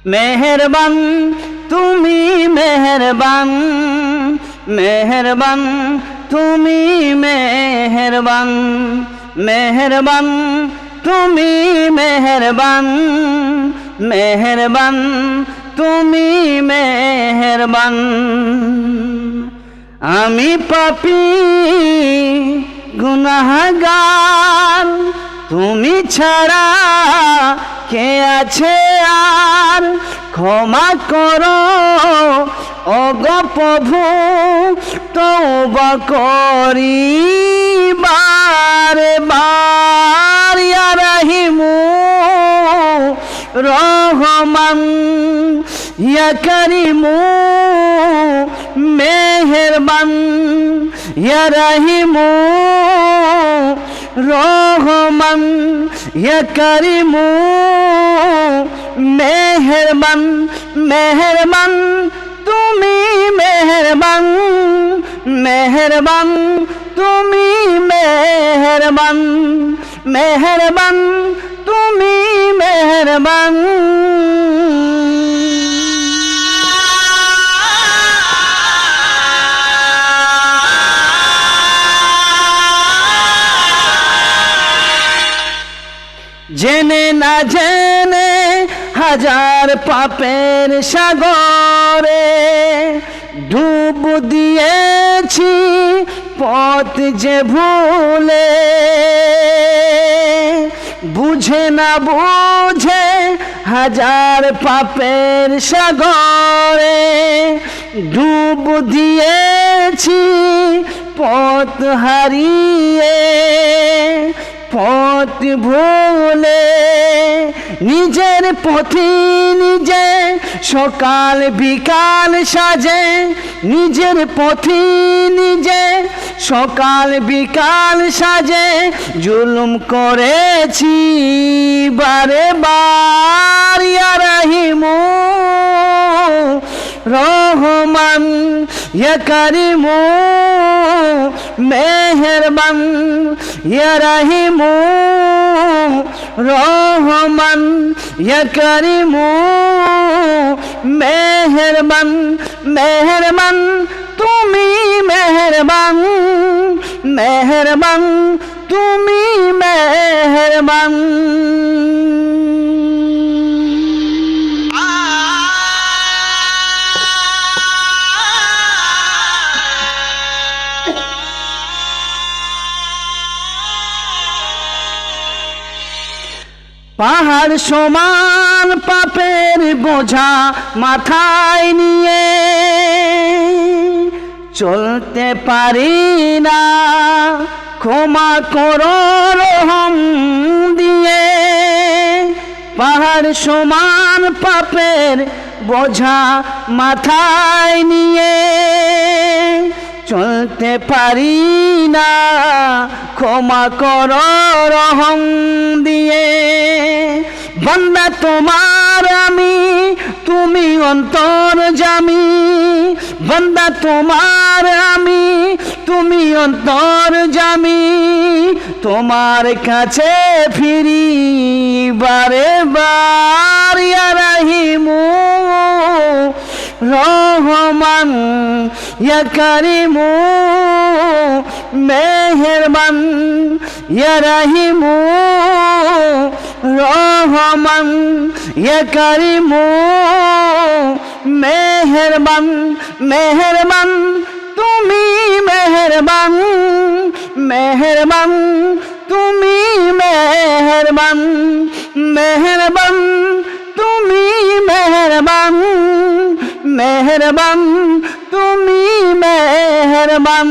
মেহেরবান তুমি মেহেরবান, মেহেরবান তুমি মেহেরবান, মেহেরবান তুমি মেহেরবান, মেহেরবান তুমি মেহেরবান। আমি পাপী গুনাহগার, তুমি ছাড়া কে আছে আর, ক্ষমা করো ওগো প্রভু, তওবা করি বারে বার। ইয়া রাহিমু রহমান, ইয়া করিমু মেহেরবান, ইয়া রাহিমু রহমান, ইয়া করিমু মেহেরবান। মেহেরবান তুমি মেহেরবান, মেহেরবান তুমি মেহেরবান, মেহেরবান তুমি মেহেরবান। জেনে না জেনে হাজার পাপের সাগরে ডুব দিয়েছি পথ যে ভুলে, বুঝে না বুঝে হাজার পাপের সাগরে ডুব দিয়েছি পথ হারিয়ে, পথ ভুলে। নিজের পথে নিজে সকাল বিকাল সাজে, নিজের পথে নিজে সকাল বিকাল সাজে জুলুম করেছি বারে বার। ইয়া রাহিমু রহমান, ইয়া করিমু মেহেরবান, ইয়া রাহিমু রহমান, ইয়া করিমু মেহেরবান। মেহেরবান তুমি মেহেরবান, মেহেরবান তুমি মেহেরবান। পাহাড় সমান পাপের বোঝা মাথায় নিয়ে চলতে পারি না, ক্ষমা করো রহম দিয়ে। পাহাড় সমান পাপের বোঝা মাথায় নিয়ে চলতে পারি না, ক্ষমা করো রহম দিয়ে। বান্দা তোমার আমি, তুমি অন্তর্যামী, বান্দা তোমার আমি, তুমি অন্তর্যামী। তোমার কাছে ফিরি বারে বার। ইয়া রাহিমু রহমান, ইয়া করিমু মেহেরবান, ইয়া রাহিমু রহমান, ইয়া করিমু মেহেরবান। মেহেরবান তুমি মেহেরবান, মেহেরবান তুমি মেহেরবান, মেহেরবান তুমি মেহেরবান, মেহেরবান তুমি মেহেরবান।